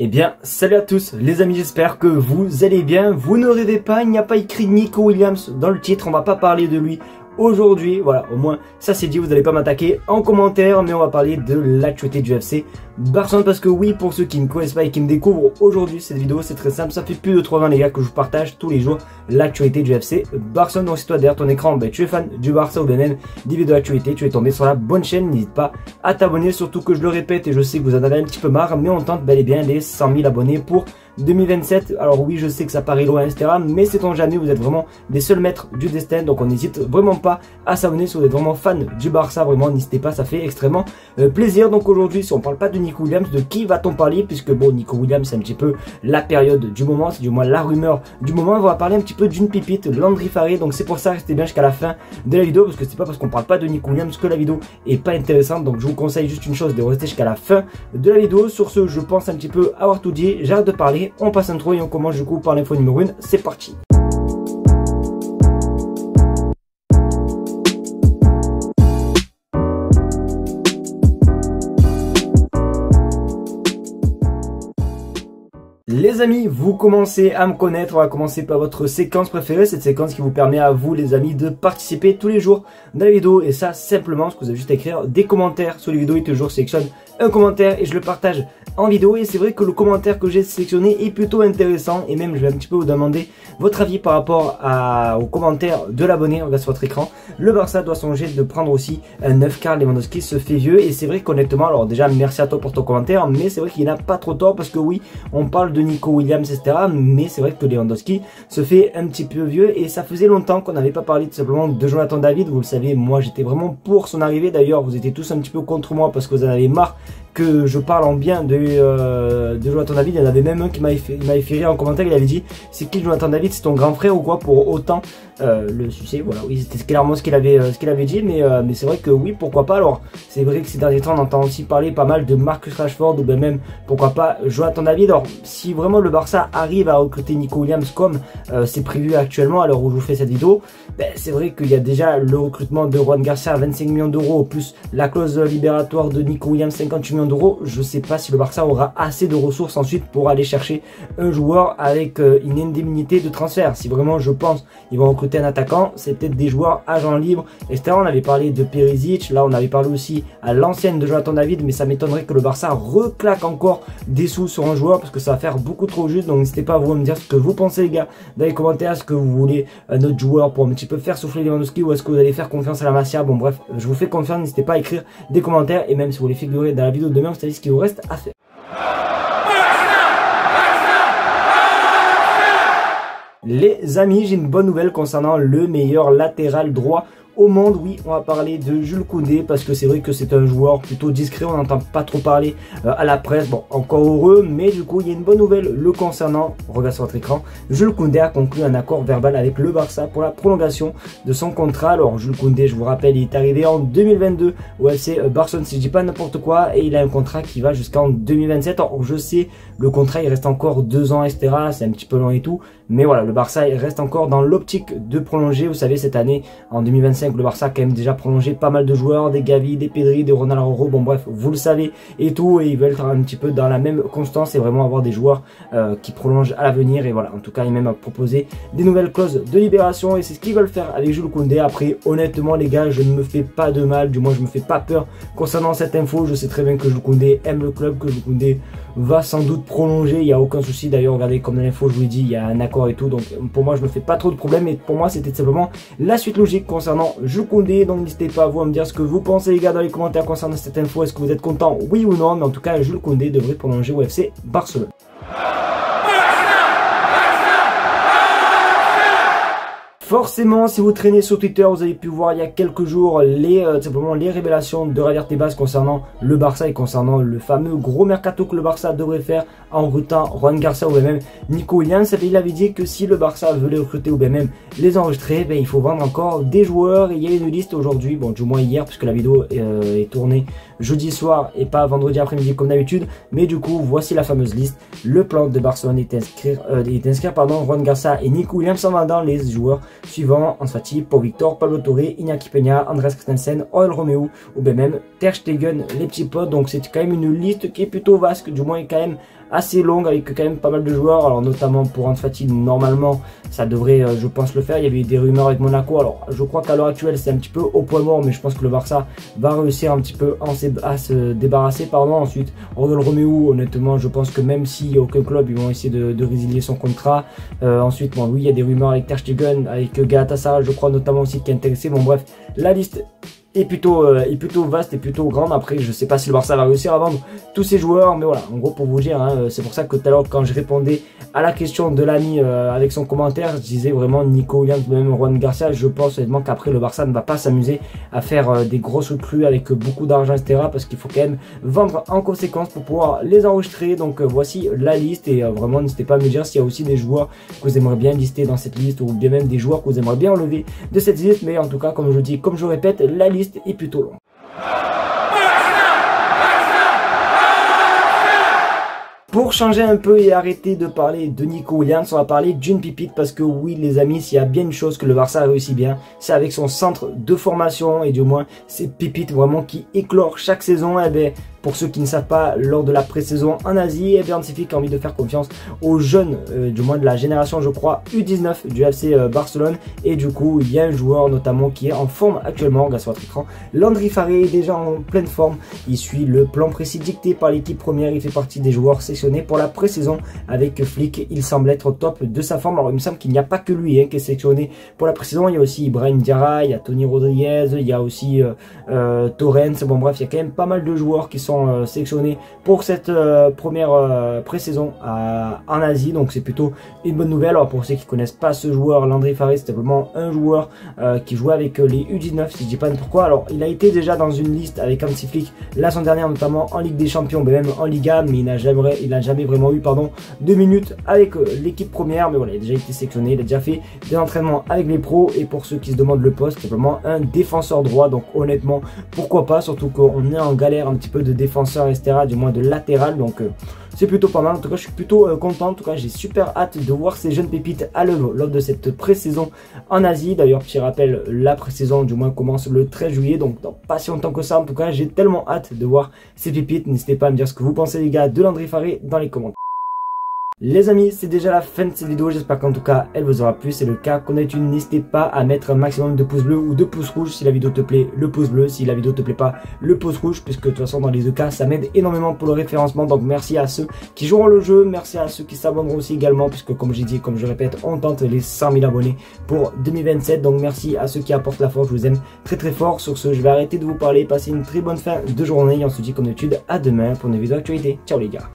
Eh bien, salut à tous les amis, j'espère que vous allez bien. Vous ne rêvez pas, il n'y a pas écrit Nico Williams dans le titre, on va pas parler de lui aujourd'hui. Voilà, au moins ça c'est dit, vous n'allez pas m'attaquer en commentaire, mais on va parler de l'actualité du FC Barcelone. Parce que oui, pour ceux qui ne me connaissent pas et qui me découvrent aujourd'hui, cette vidéo c'est très simple, ça fait plus de 3 ans les gars que je vous partage tous les jours l'actualité du FC Barcelone. Donc si toi derrière ton écran, tu es fan du Barça ou bien même des vidéos d'actualité, tu es tombé sur la bonne chaîne, n'hésite pas à t'abonner, surtout que je le répète et je sais que vous en avez un petit peu marre, mais on tente bel et bien les 100 000 abonnés pour 2027. Alors oui, je sais que ça paraît loin, etc. Mais sait-on jamais, vous êtes vraiment des seuls maîtres du destin. Donc on n'hésite vraiment pas à s'abonner si vous êtes vraiment fan du Barça. Vraiment, n'hésitez pas, ça fait extrêmement plaisir. Donc aujourd'hui, si on parle pas de Nico Williams, de qui va-t-on parler? Puisque bon, Nico Williams, c'est un petit peu la période du moment, c'est du moins la rumeur du moment. On va parler un petit peu d'une pépite, Landry Farré. Donc c'est pour ça, restez bien jusqu'à la fin de la vidéo, parce que c'est pas parce qu'on parle pas de Nico Williams que la vidéo est pas intéressante. Donc je vous conseille juste une chose, de rester jusqu'à la fin de la vidéo. Sur ce, je pense un petit peu avoir tout dit. J'arrête de parler. On passe intro et on commence du coup par l'info numéro 1, c'est parti. Les amis, vous commencez à me connaître, on va commencer par votre séquence préférée, cette séquence qui vous permet à vous les amis de participer tous les jours dans la vidéo, et ça simplement, ce que vous avez juste à écrire des commentaires sous les vidéos, et toujours sélectionne un commentaire et je le partage en vidéo. Et c'est vrai que le commentaire que j'ai sélectionné est plutôt intéressant, et même je vais un petit peu vous demander votre avis par rapport au commentaire de l'abonné. Regarde sur votre écran, le Barça doit songer de prendre aussi un 9 car Lewandowski se fait vieux. Et c'est vrai qu'honnêtement, alors déjà merci à toi pour ton commentaire, mais c'est vrai qu'il n'a pas trop tort, parce que oui, on parle de Nico Williams etc, mais c'est vrai que Lewandowski se fait un petit peu vieux, et ça faisait longtemps qu'on n'avait pas parlé tout simplement de Jonathan David. Vous le savez, moi j'étais vraiment pour son arrivée. D'ailleurs vous étiez tous un petit peu contre moi parce que vous en avez marre que je parle en bien de Jonathan David. Il y en avait même un qui m'avait fait rire en commentaire. Il avait dit: c'est qui Jonathan David, c'est ton grand frère ou quoi pour autant le succès? Voilà, oui, c'était clairement ce qu'il avait dit, mais c'est vrai que oui, pourquoi pas. Alors c'est vrai que ces derniers temps on entend aussi parler pas mal de Marcus Rashford, ou bien même pourquoi pas Jonathan David. Alors si vraiment le Barça arrive à recruter Nico Williams comme c'est prévu actuellement à l'heure où je vous fais cette vidéo, c'est vrai qu'il y a déjà le recrutement de Juan Garcia à 25 millions d'euros, plus la clause libératoire de Nico Williams 58 millions d'euros. Je sais pas si le Barça aura assez de ressources ensuite pour aller chercher un joueur avec une indemnité de transfert. Si vraiment je pense ils vont recruter un attaquant, c'est peut-être des joueurs agents libres, etc. On avait parlé de Perisic, là on avait parlé aussi à l'ancienne de Jonathan David, mais ça m'étonnerait que le Barça reclaque encore des sous sur un joueur, parce que ça va faire beaucoup trop juste. Donc n'hésitez pas à vous me dire ce que vous pensez les gars dans les commentaires. Est-ce que vous voulez un autre joueur pour un petit peu faire souffler Lewandowski, ou est-ce que vous allez faire confiance à la Masia? Bon bref, je vous fais confiance, n'hésitez pas à écrire des commentaires, et même si vous voulez figurer dans la vidéo de demain, vous savez ce qu'il vous reste à faire. Les amis, j'ai une bonne nouvelle concernant le meilleur latéral droit au monde. Oui, on va parler de Jules Koundé, parce que c'est vrai que c'est un joueur plutôt discret, on n'entend pas trop parler à la presse. Bon, encore heureux, mais du coup il y a une bonne nouvelle le concernant. Regarde sur votre écran, Jules Koundé a conclu un accord verbal avec le Barça pour la prolongation de son contrat. Alors Jules Koundé, je vous rappelle, il est arrivé en 2022 au FC Barcelone, si je dis pas n'importe quoi, et il a un contrat qui va jusqu'en 2027. Alors je sais, le contrat il reste encore 2 ans etc, c'est un petit peu long et tout, mais voilà, le Barça il reste encore dans l'optique de prolonger. Vous savez, cette année en 2025 le Barça a quand même déjà prolongé pas mal de joueurs, des Gavi, des Pedri, des Ronaldo, bon bref, vous le savez et tout, et ils veulent être un petit peu dans la même constance et vraiment avoir des joueurs qui prolongent à l'avenir. Et voilà, en tout cas ils même proposé des nouvelles clauses de libération, et c'est ce qu'ils veulent faire avec Jules Koundé. Après honnêtement les gars, je ne me fais pas de mal, du moins je me fais pas peur concernant cette info. Je sais très bien que Jules Koundé aime le club, que Jules Koundé va sans doute prolonger, il n'y a aucun souci. D'ailleurs regardez, comme dans l'info je vous l'ai dit, il y a un accord et tout, donc pour moi je me fais pas trop de problème, et pour moi c'était simplement la suite logique concernant Jules Koundé. Donc n'hésitez pas à vous à me dire ce que vous pensez les gars dans les commentaires concernant cette info. Est-ce que vous êtes content, oui ou non? Mais en tout cas Jules Koundé devrait prolonger au FC Barcelone. Forcément, si vous traînez sur Twitter, vous avez pu voir il y a quelques jours simplement les révélations de Javier Tebas concernant le Barça et concernant le fameux gros mercato que le Barça devrait faire en recrutant Juan Garcia ou même Nico Williams. Il avait dit que si le Barça veut les recruter ou bien même les enregistrer, il faut vendre encore des joueurs. Et il y a une liste aujourd'hui, bon du moins hier, puisque la vidéo est tournée jeudi soir et pas vendredi après-midi comme d'habitude. Mais du coup, voici la fameuse liste. Le plan de Barcelone est inscrire Juan Garcia et Nico Williams en vendant les joueurs suivants: Ansu Fati, Pau Victor, Pablo Torre, Iñaki Peña, Andrés Christensen, Oriol Romeu ou bien même Ter Stegen, les petits potes. Donc c'est quand même une liste qui est plutôt vaste, du moins quand même assez longue avec quand même pas mal de joueurs, alors notamment pour Ansu Fati, normalement ça devrait je pense le faire. Il y avait eu des rumeurs avec Monaco, alors je crois qu'à l'heure actuelle c'est un petit peu au point mort, mais je pense que le Barça va réussir un petit peu à se débarrasser. Ensuite Ronald Romeu, honnêtement je pense que même s'il n'y a aucun club, ils vont essayer de résilier son contrat. Ensuite bon, oui, il y a des rumeurs avec Ter Stegen, avec Galatasaray je crois notamment aussi qui est intéressé. Bon bref, la liste est plutôt vaste et plutôt grande. Après je sais pas si le Barça va réussir à vendre tous ces joueurs, mais voilà, en gros pour vous dire, hein, c'est pour ça que tout à l'heure quand je répondais à la question de l'ami avec son commentaire, je disais vraiment Nico Williams, même Juan Garcia, je pense honnêtement qu'après le Barça ne va pas s'amuser à faire des grosses recrues avec beaucoup d'argent etc, parce qu'il faut quand même vendre en conséquence pour pouvoir les enregistrer. Donc voici la liste, et vraiment n'hésitez pas à me dire s'il y a aussi des joueurs que vous aimeriez bien lister dans cette liste, ou bien même des joueurs que vous aimeriez bien enlever de cette liste. Mais en tout cas, comme je dis, comme je répète, la liste est plutôt longue. Pour changer un peu et arrêter de parler de Nico Williams, on va parler d'une pipite, parce que oui les amis, s'il y a bien une chose que le Barça réussit bien, c'est avec son centre de formation, et du moins ces pépites vraiment qui éclorent chaque saison. Et bien pour ceux qui ne savent pas, lors de la pré-saison en Asie, et bien Hansi Flick a envie de faire confiance aux jeunes, du moins de la génération je crois U19 du FC Barcelone, et du coup il y a un joueur notamment qui est en forme actuellement, grâce à votre écran, Landry Farré est déjà en pleine forme, il suit le plan précis dicté par l'équipe première, il fait partie des joueurs sélectionnés pour la pré-saison avec Flick, il semble être au top de sa forme. Alors il me semble qu'il n'y a pas que lui qui est sélectionné pour la pré-saison, il y a aussi Ibrahim Diarra, il y a Tony Rodriguez, il y a aussi Torrens, bon bref il y a quand même pas mal de joueurs qui sont sélectionnés pour cette première pré-saison en Asie, donc c'est plutôt une bonne nouvelle. Alors pour ceux qui connaissent pas ce joueur, Landry Farré, c'est simplement un joueur qui jouait avec les U19 si je dis pas n'importe quoi. Alors il a été déjà dans une liste avec Hansi Flick la saison dernière, notamment en Ligue des Champions, mais même en Liga, mais il n'a jamais vraiment eu 2 minutes avec l'équipe première. Mais voilà, il a déjà été sélectionné, il a déjà fait des entraînements avec les pros. Et pour ceux qui se demandent le poste, c'est simplement un défenseur droit, donc honnêtement pourquoi pas, surtout qu'on est en galère un petit peu de défenseur etc, du moins de latéral, donc c'est plutôt pas mal. En tout cas je suis plutôt content, en tout cas j'ai super hâte de voir ces jeunes pépites à l'œuvre lors de cette pré-saison en Asie. D'ailleurs petit rappel, la pré-saison du moins commence le 13 juillet, donc dans pas si longtemps que ça. En tout cas j'ai tellement hâte de voir ces pépites. N'hésitez pas à me dire ce que vous pensez les gars de Landry Farré dans les commentaires. Les amis, c'est déjà la fin de cette vidéo, j'espère qu'en tout cas elle vous aura plu. C'est le cas qu'on est une, n'hésitez pas à mettre un maximum de pouces bleus ou de pouces rouges si la vidéo te plaît, le pouce bleu, si la vidéo te plaît pas, le pouce rouge, puisque de toute façon dans les deux cas ça m'aide énormément pour le référencement. Donc merci à ceux qui joueront le jeu, merci à ceux qui s'abonneront aussi également, puisque comme j'ai dit, comme je répète, on tente les 100 000 abonnés pour 2027. Donc merci à ceux qui apportent la force, je vous aime très très fort. Sur ce, je vais arrêter de vous parler, passez une très bonne fin de journée et on se dit comme d'habitude à demain pour une vidéo d'actualité. Ciao les gars.